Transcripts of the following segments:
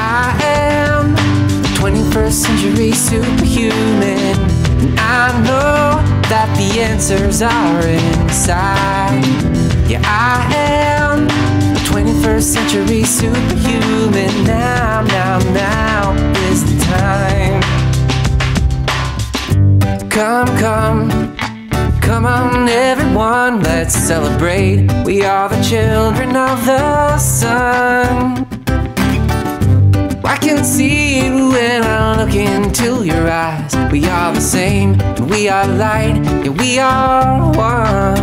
I am the 21st century superhuman, and I know that the answers are inside. Yeah, I am the 21st century superhuman. Now is the time. Come on everyone, let's celebrate. We are the children of the sun. I can see it when I look into your eyes. We are the same, and we are light, yeah, we are one.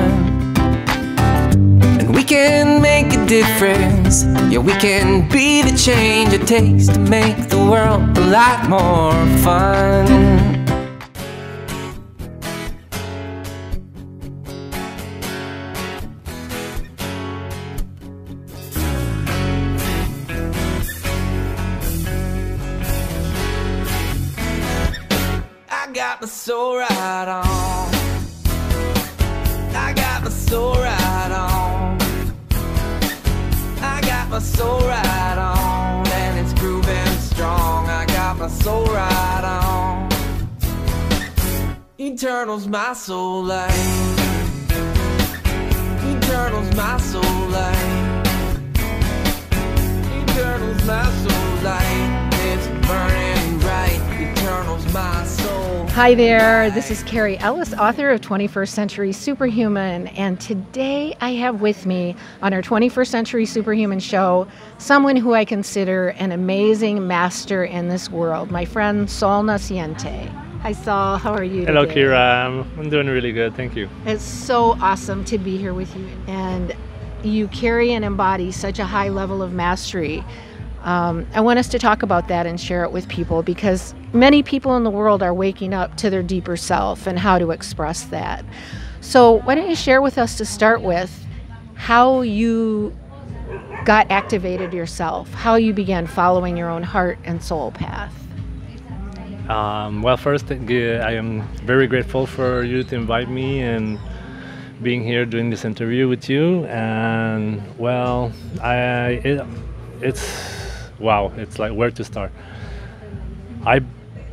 And we can make a difference, yeah, we can be the change it takes to make the world a lot more fun. I got my soul right on. I got my soul right on. I got my soul right on, and it's grooving strong. I got my soul right on. Eternal's my soul light. Eternal's my soul light. Eternal's my soul light. It's burning bright. Eternal's my soul. Hi there, this is Carrie Ellis, author of 21st Century Superhuman, and today I have with me on our 21st Century Superhuman show someone who I consider an amazing master in this world, my friend Sol Naciente. Hi Saul, how are you today? Hello Kira, I'm doing really good, thank you. It's so awesome to be here with you, and you carry and embody such a high level of mastery. I want us to talk about that and share it with people, because many people in the world are waking up to their deeper self and how to express that. So why don't you share with us to start with how you got activated yourself, how you began following your own heart and soul path? Well, first, I am very grateful for you to invite me and being here doing this interview with you. And well, it's like where to start. I've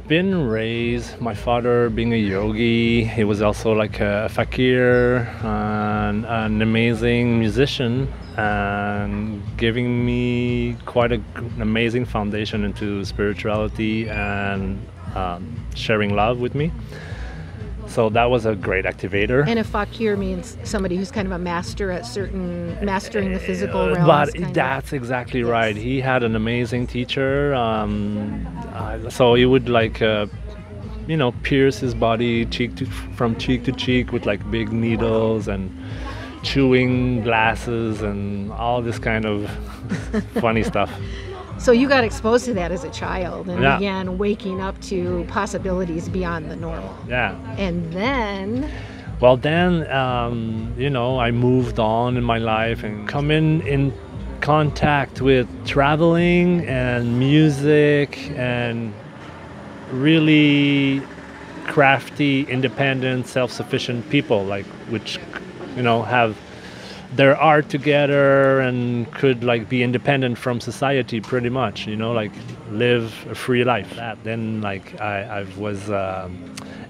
been raised, my father being a yogi, he was also like a fakir and an amazing musician, and giving me quite an amazing foundation into spirituality and sharing love with me. So that was a great activator. And a fakir means somebody who's kind of a master at mastering the physical realms. But that's exactly right. He had an amazing teacher. So he would pierce his body from cheek to cheek with like big needles and chewing glasses and all this kind of funny stuff. So you got exposed to that as a child and began waking up to possibilities beyond the normal. Yeah. And then? Well, then, I moved on in my life and come in contact with traveling and music and really crafty, independent, self-sufficient people, like which, have their art together and could like be independent from society pretty much, live a free life. Then I was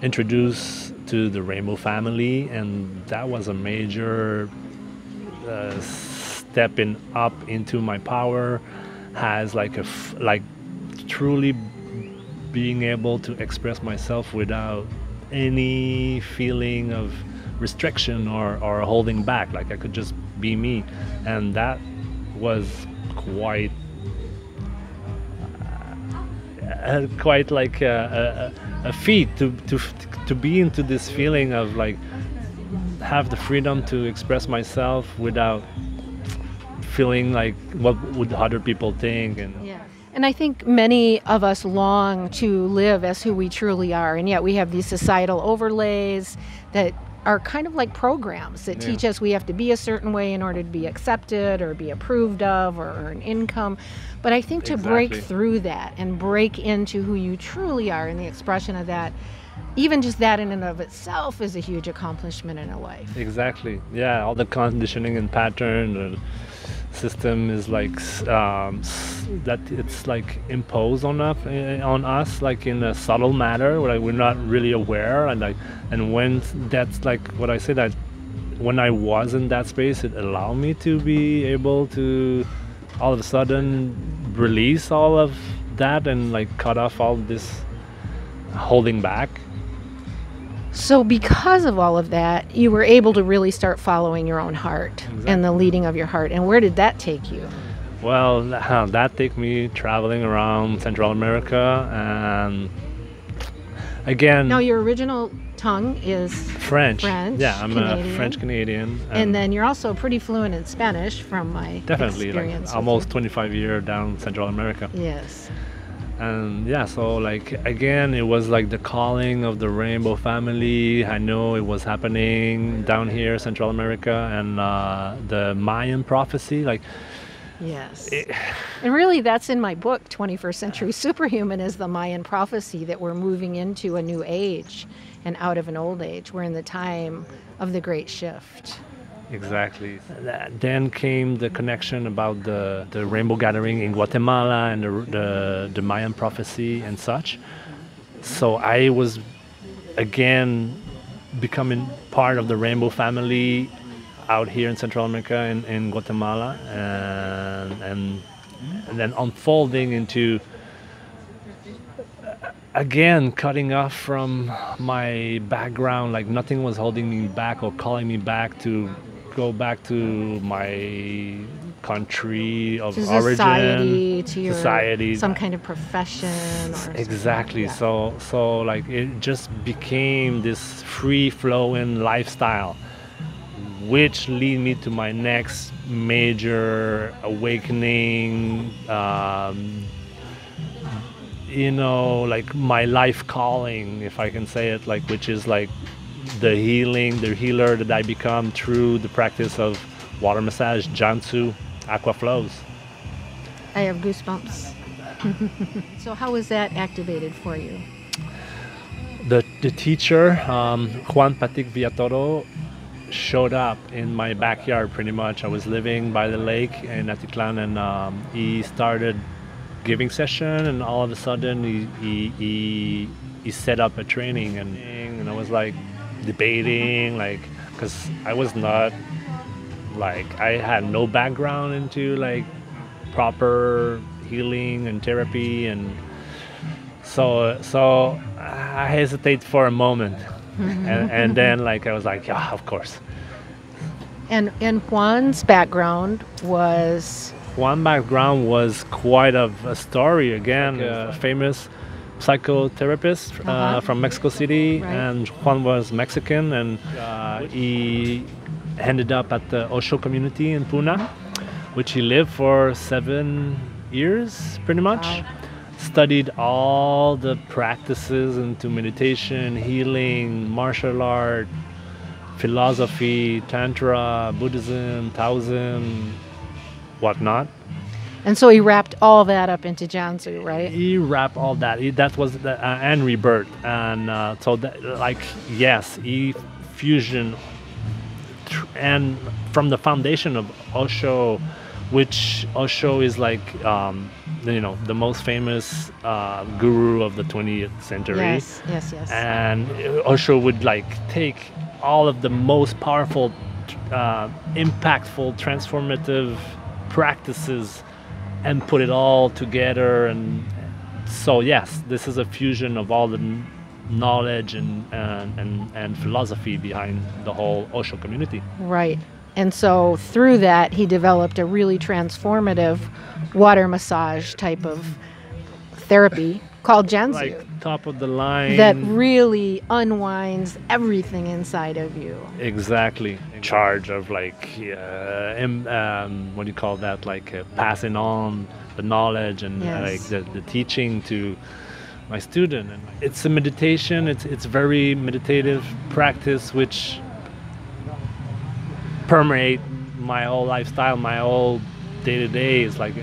introduced to the Rainbow family, and that was a major stepping up into my power, has truly being able to express myself without any feeling of restriction or holding back. Like I could just be me, and that was quite like a feat to be into this feeling of like have the freedom to express myself without feeling like what would other people think. And I think many of us long to live as who we truly are, and yet we have these societal overlays that are kind of like programs that teach us we have to be a certain way in order to be accepted or be approved of or earn income. But I think to break through that and break into who you truly are and the expression of that, even just that in and of itself is a huge accomplishment in a life. Exactly. Yeah, all the conditioning and pattern, the system is like that it's like imposed on us like in a subtle manner where like, we're not really aware, and when that's like what I said, that when I was in that space, it allowed me to be able to all of a sudden release all of that and like cut off all this holding back. So because of all of that, you were able to really start following your own heart and the leading of your heart. And where did that take you? Well, that took me traveling around Central America, and again, Now, your original tongue is French. French, Yeah, I'm Canadian. a French Canadian. And then you're also pretty fluent in Spanish from my definitely experience. like almost 25 years down Central America. Yes. And yeah, so like again, it was like the calling of the rainbow family. I know it was happening down here, Central America, and the Mayan prophecy, like. Yes. And really, that's in my book, 21st Century Superhuman, is the Mayan prophecy that we're moving into a new age and out of an old age. We're in the time of the great shift. Exactly. Then came the connection about the rainbow gathering in Guatemala and the Mayan prophecy and such. So I was again becoming part of the rainbow family out here in Central America, in Guatemala, and then unfolding into again cutting off from my background. Like nothing was holding me back or calling me back to go back to my country of To origin, society, to your society, some kind of profession. Or exactly. Yeah. So like it just became this free flowing lifestyle, which lead me to my next major awakening, like my life calling, if I can say it, like, which is like the healer that I become through the practice of water massage, Janzu Aquaflows. I have goosebumps. So how was that activated for you? The teacher, Juan Patik Villatoro, showed up in my backyard pretty much. I was living by the lake in Atitlan, and he started giving session, and all of a sudden he set up a training, and I was like debating, like, because I was not like, I had no background into like proper healing and therapy, and so I hesitate for a moment. And then like I was like, yeah, of course. And Juan's background was quite of a story. Again, a famous psychotherapist from Mexico City, Right. and Juan was Mexican, and he ended up at the Osho community in Pune, which he lived for 7 years pretty much. Wow. Studied all the practices into meditation, healing, martial art, philosophy, Tantra, Buddhism, Taoism, whatnot. And so he wrapped all that up into Janzu, right? He wrapped all that. That was the and rebirth, and so that, like, yes, he fusion, and from the foundation of Osho, which Osho is like the most famous guru of the 20th century. Yes. And Osho would like take all of the most powerful, impactful, transformative practices and put it all together. And so yes, this is a fusion of all the knowledge and philosophy behind the whole Osho community. Right. And so through that, he developed a really transformative water massage type of therapy called Janzu. Like top of the line. That really unwinds everything inside of you. Exactly. Charge of like, what do you call that? Like passing on the knowledge and Yes. like the teaching to my student. And it's a meditation. It's very meditative practice, which permeate my whole lifestyle, my whole day-to-day. Is like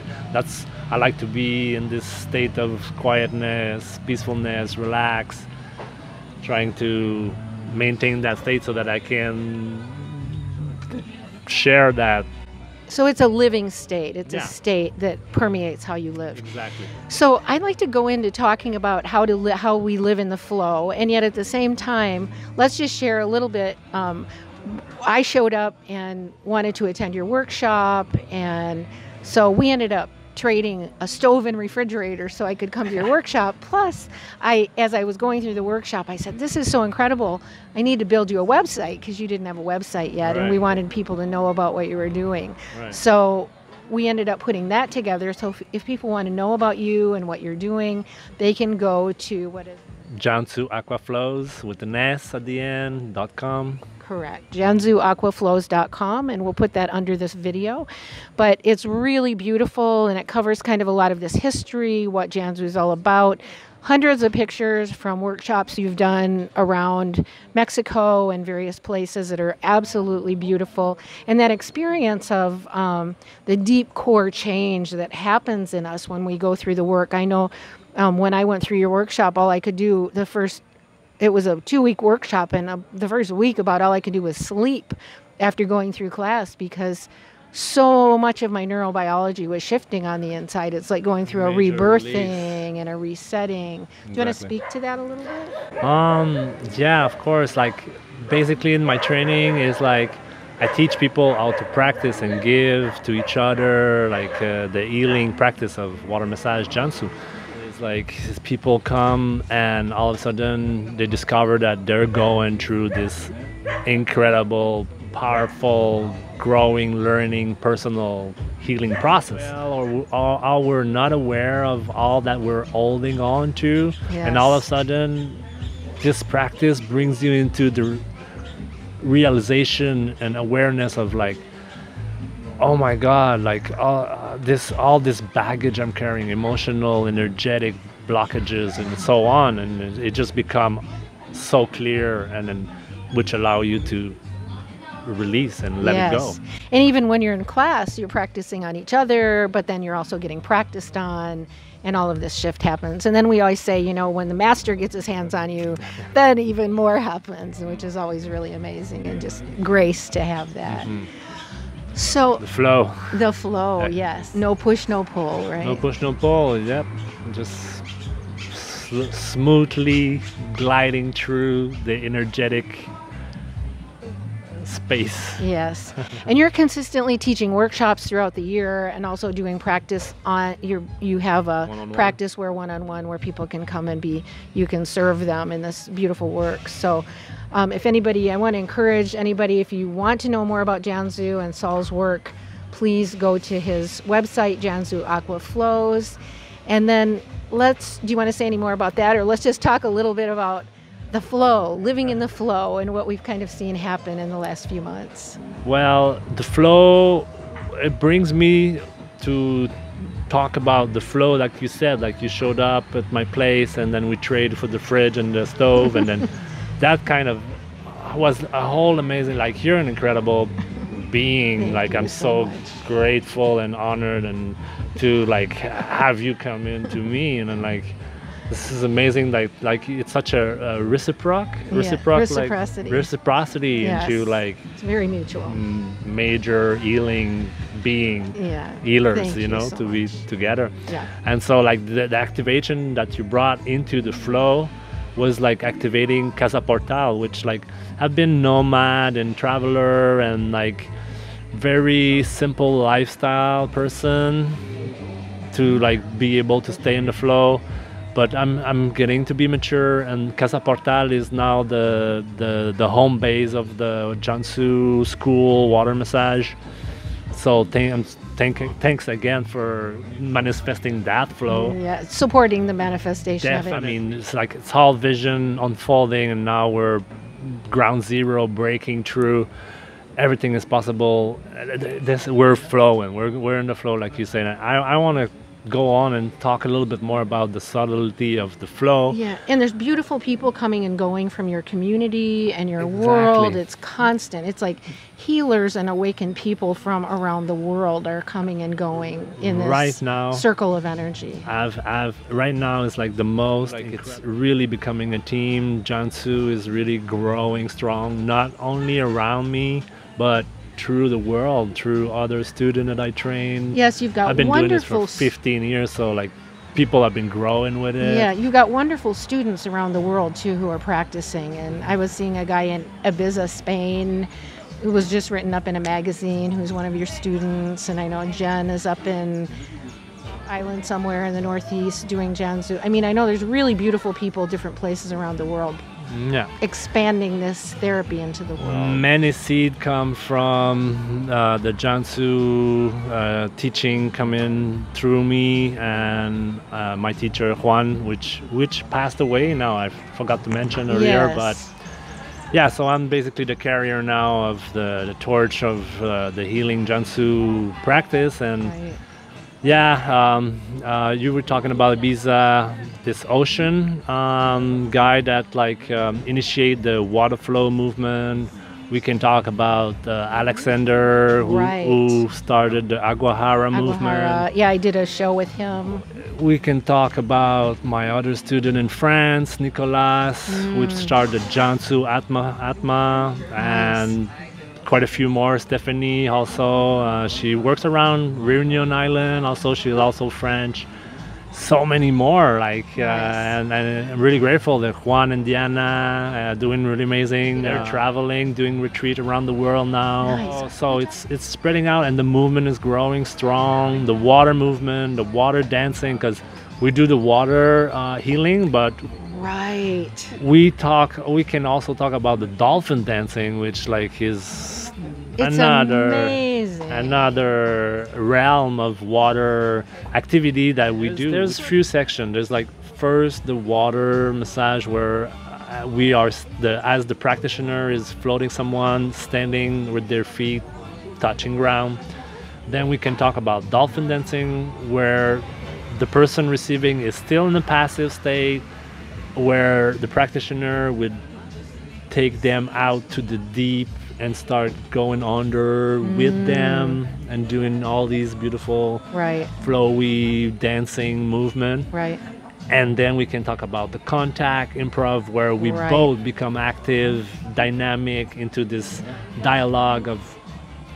I like to be in this state of quietness, peacefulness, relax, trying to maintain that state so that I can share that So it's a living state. It's Yeah. a state that permeates how you live. Exactly. So I'd like to go into talking about how we live in the flow, and yet at the same time, let's just share a little bit. I showed up and wanted to attend your workshop, and so we ended up trading a stove and refrigerator so I could come to your workshop. Plus, as I was going through the workshop, I said, this is so incredible. I need to build you a website, because you didn't have a website yet, and we Right. wanted people to know about what you were doing. Right. So we ended up putting that together. So if people want to know about you and what you're doing, they can go to Janzu Aquaflows with an S at the end .com. Correct. JanzuAquaflows.com, and we'll put that under this video. But it's really beautiful, and it covers kind of a lot of this history, what Janzu is all about. Hundreds of pictures from workshops you've done around Mexico and various places that are absolutely beautiful. And that experience of the deep core change that happens in us when we go through the work. I know when I went through your workshop, all I could do it was a 2-week workshop, and the first week about all I could do was sleep after going through class, because so much of my neurobiology was shifting on the inside. It's like going through a Major rebirthing and a resetting. Do you want to speak to that a little bit? Yeah, of course. Like, basically in my training is like I teach people how to practice and give to each other, like the healing practice of water massage Junsu. It's like people come and all of a sudden they discover that they're going through this incredible, powerful, growing, learning, personal healing process. Or we're not aware of all that we're holding on to, and all of a sudden this practice brings you into the realization and awareness of like, oh my God, like all this baggage I'm carrying, emotional, energetic blockages and so on, and it just become so clear, and then which allow you to release and let it go. And even when you're in class, you're practicing on each other, but then you're also getting practiced on, and all of this shift happens. And then we always say, when the master gets his hands on you, then even more happens, which is always really amazing, and just grace to have that. Mm-hmm. So The flow. the flow, yes. No push, no pull, right? No push, no pull. Yep. Just smoothly gliding through the energetic space. Yes. And you're consistently teaching workshops throughout the year, and also doing practice on you have a One-on-one. practice where people can come and you can serve them in this beautiful work. So I want to encourage anybody, if you want to know more about Janzu and Saul's work, please go to his website, Janzu Aquaflows. And then do you want to say any more about that, or let's just talk a little bit about the flow, living in the flow, and what we've kind of seen happen in the last few months? Well, the flow, it brings me to talk about the flow, like you said, like you showed up at my place and then we traded for the fridge and the stove, and then that kind of was a whole amazing, like, you're an incredible being. Thank Like, you I'm so so much. grateful and honored and to like have you come in to me, and then like this is amazing, like it's such a Reciprocity. reciprocity Yes. into like It's very mutual. major healing being Yeah. healers, Thank you you know, so to be together. Yeah. And so like the activation that you brought into the flow was like activating Casa Portal, which like I've been nomad and traveler and like very simple lifestyle person to like be able to stay in the flow. But I'm getting to be mature, and Casa Portal is now the home base of the Junsu school water massage. So thanks again for manifesting that flow. Yeah, supporting the manifestation of it. I mean, it's like it's all vision unfolding, and now we're ground zero, breaking through. Everything is possible. We're flowing. We're in the flow, like you said. I want to go on and talk a little bit more about the subtlety of the flow. Yeah, and there's beautiful people coming and going from your community and your Exactly. world. It's constant. It's like healers and awakened people from around the world are coming and going in this Right now, circle of energy. right now it's like the most, like it's really becoming a team. Jansu is really growing strong, not only around me, but through the world, through other students that I train. Yes, you've got I've been doing this wonderful for 15 years, so like people have been growing with it. Yeah, you've got wonderful students around the world too who are practicing. And I was seeing a guy in Ibiza, Spain, who was just written up in a magazine, who's one of your students. And I know Jen is up in island somewhere in the Northeast doing Janzu. I mean, I know there's really beautiful people, different places around the world, expanding this therapy into the world. Many seeds come from the Jansu teaching come in through me, and my teacher Juan, which passed away now. I forgot to mention earlier, Yes. but yeah. So I'm basically the carrier now of the torch of the healing Jansu practice, and Right. yeah, you were talking about Ibiza, this ocean guy that like initiate the water flow movement. We can talk about Alexander, who started the Aguahara movement. Aguahara. Yeah, I did a show with him. We can talk about my other student in France, Nicolas, which started Janzu Atma, and quite a few more. Stephanie also, she works around Réunion Island. Also, she's also French. So many more, like, and I'm really grateful that Juan and Diana doing really amazing. They're traveling, doing retreat around the world now. Nice. So it's spreading out, and the movement is growing strong. The water movement, the water dancing, because we do the water healing, but Right. we can also talk about the dolphin dancing, which like is It's amazing. another realm of water activity that we do. There's a few sections. There's like first the water massage where we are as the practitioner is floating someone standing with their feet touching ground. Then we can talk about dolphin dancing where the person receiving is still in a passive state, where the practitioner would take them out to the deep and start going under with them and doing all these beautiful Right. flowy dancing movement. Right. And then we can talk about the contact improv where we Right. both become active, dynamic into this dialogue of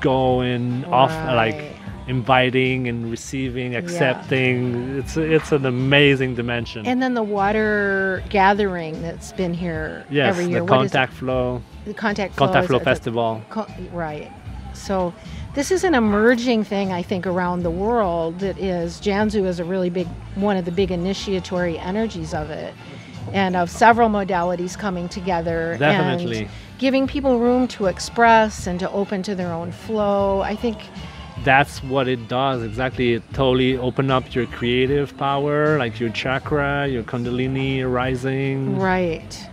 going off, like Right. inviting and receiving, accepting. It's an amazing dimension. And then the water gathering that's been here Yes, every year. the What is it? contact flow. The contact Contact is Flow the- Festival. Right. So this is an emerging thing, I think, around the world. That is, Janzu is a really big, one of the big initiatory energies of it, and of several modalities coming together. Definitely. And giving people room to express and to open to their own flow. I think That's what it does, exactly. It totally open up your creative power, like your chakra, your kundalini rising, right.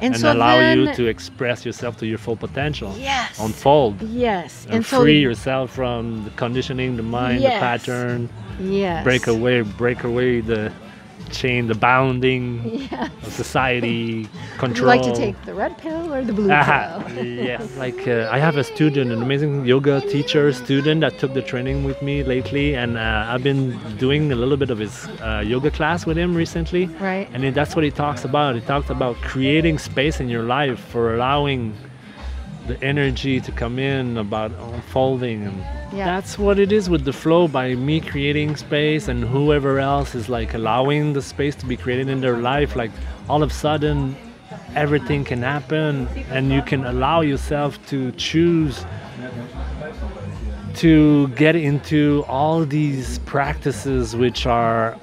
and so allow then, you to express yourself to your full potential. Yes. Unfold. Yes. And so free yourself from the conditioning, the mind, Yes. the pattern. Yes. Break away the chain, the bounding of society, Would control. you like to take the red pill or the blue pill? Yes, like I have a student, an amazing yoga teacher student that took the training with me lately, and I've been doing a little bit of his yoga class with him recently. Right. And that's what he talks about. He talks about creating space in your life for allowing the energy to come in, about unfolding, and that's what it is with the flow. By me creating space and whoever else is like allowing the space to be created in their life, like all of a sudden everything can happen, and you can allow yourself to choose to get into all these practices which are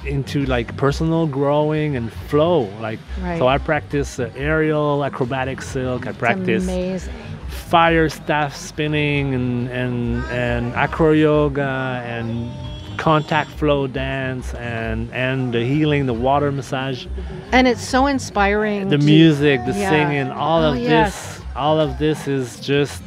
into like personal growing and flow, like so I practice aerial acrobatic silk, I practice Amazing. fire staff spinning and acro yoga and contact flow dance and the healing, the water massage, And it's so inspiring. the to- music, the yeah. singing, all Oh, of yes. all of this is just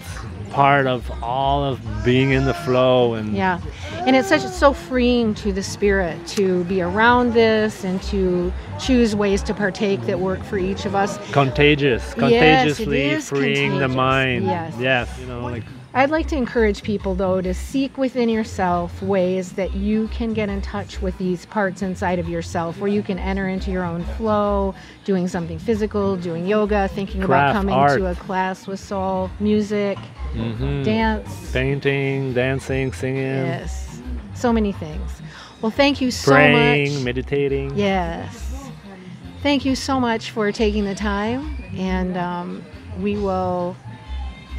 part of all of being in the flow. And Yeah, and it's so freeing to the spirit to be around this and to choose ways to partake that work for each of us. contagiously Yes, it is freeing the contagious. mind. Yes. You know, like I'd like to encourage people, though, to seek within yourself ways that you can get in touch with these parts inside of yourself, where you can enter into your own flow, doing something physical, doing yoga, thinking about coming to a class with Saul, music, dance, painting, dancing, singing. Yes, so many things. Well, thank you so Praying, much. meditating. Yes. Thank you so much for taking the time, and we will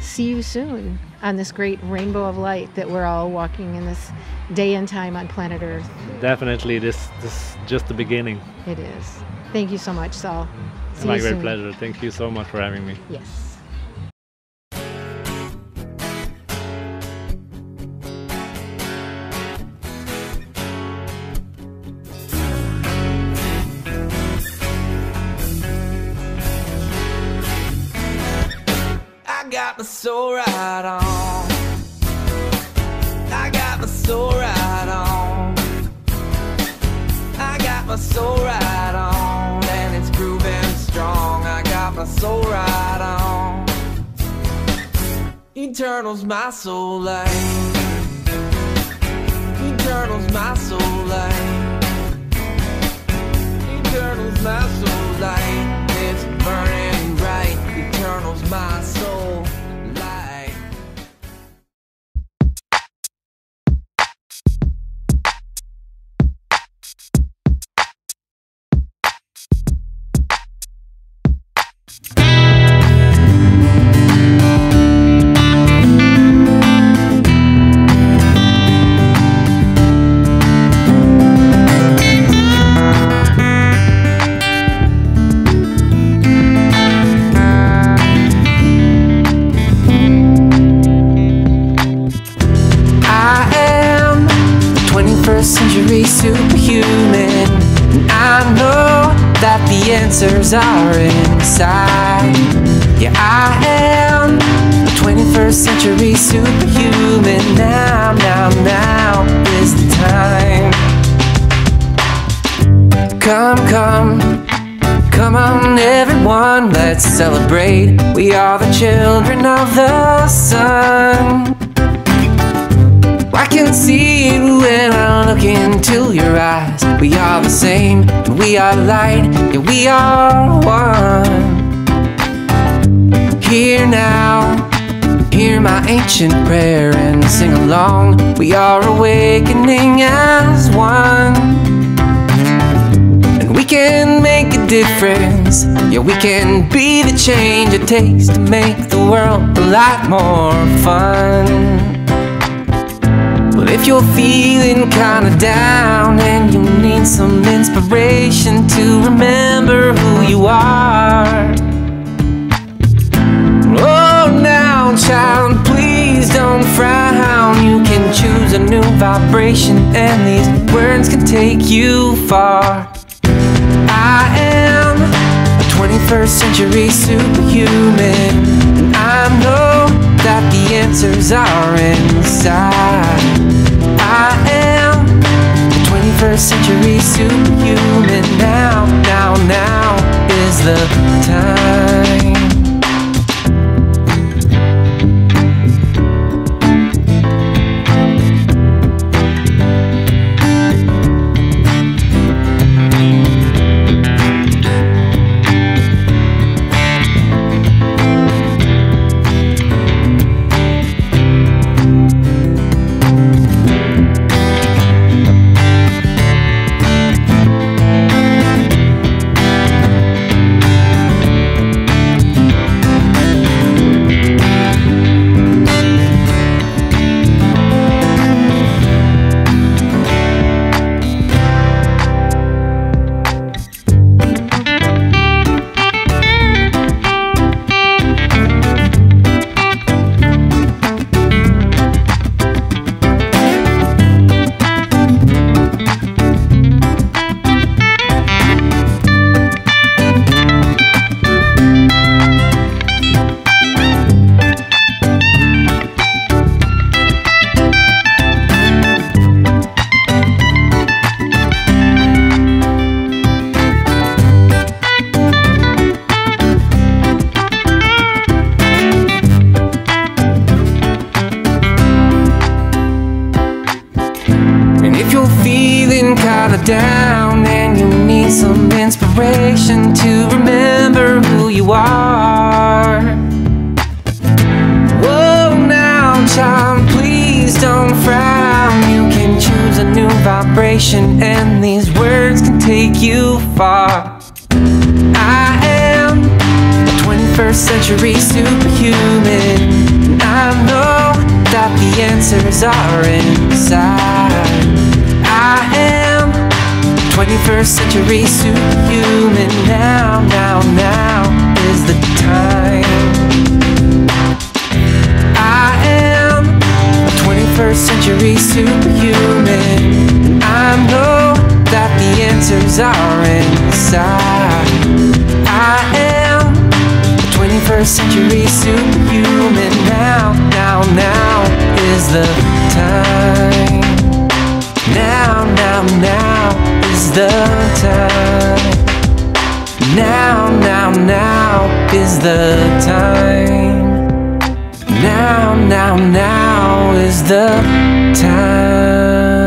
see you soon on this great rainbow of light that we're all walking in this day and time on planet Earth. Definitely, this is just the beginning. It is. Thank you so much, Saul. It's See my you great soon. pleasure. Thank you so much for having me. Yes. I got my soul right on. I got my soul right on. I got my soul right on, and it's grooving strong. I got my soul right on. Eternal's my soul light. Eternal's my soul light. Eternal's my soul light. It's burning bright. Eternal's my soul light. Century Superhuman, and I know that the answers are inside. Yeah, I am a 21st century superhuman. Now is the time. Come on everyone, let's celebrate. We are the children of the sun. I can see it when I look into your eyes. We are the same, and we are light, yeah, we are one. Here now, hear my ancient prayer and sing along. We are awakening as one, and we can make a difference. Yeah, we can be the change it takes to make the world a lot more fun. Well, if you're feeling kinda down and you need some inspiration to remember who you are, oh, now, child, please don't frown. You can choose a new vibration, and these words can take you far. I am a 21st century superhuman, and I know that the answers are inside. I am the 21st century superhuman. Now is the time. feeling kinda down and you need some inspiration to remember who you are. Whoa, now child, please don't frown. You can choose a new vibration and these words can take you far. I am a 21st century superhuman. I know that the answers are inside. I am 21st century superhuman. Now is the time. I am a 21st century superhuman. I know that the answers are inside. I am a 21st century superhuman. Now is the time. Now is the time. Now is the time. Now is the time.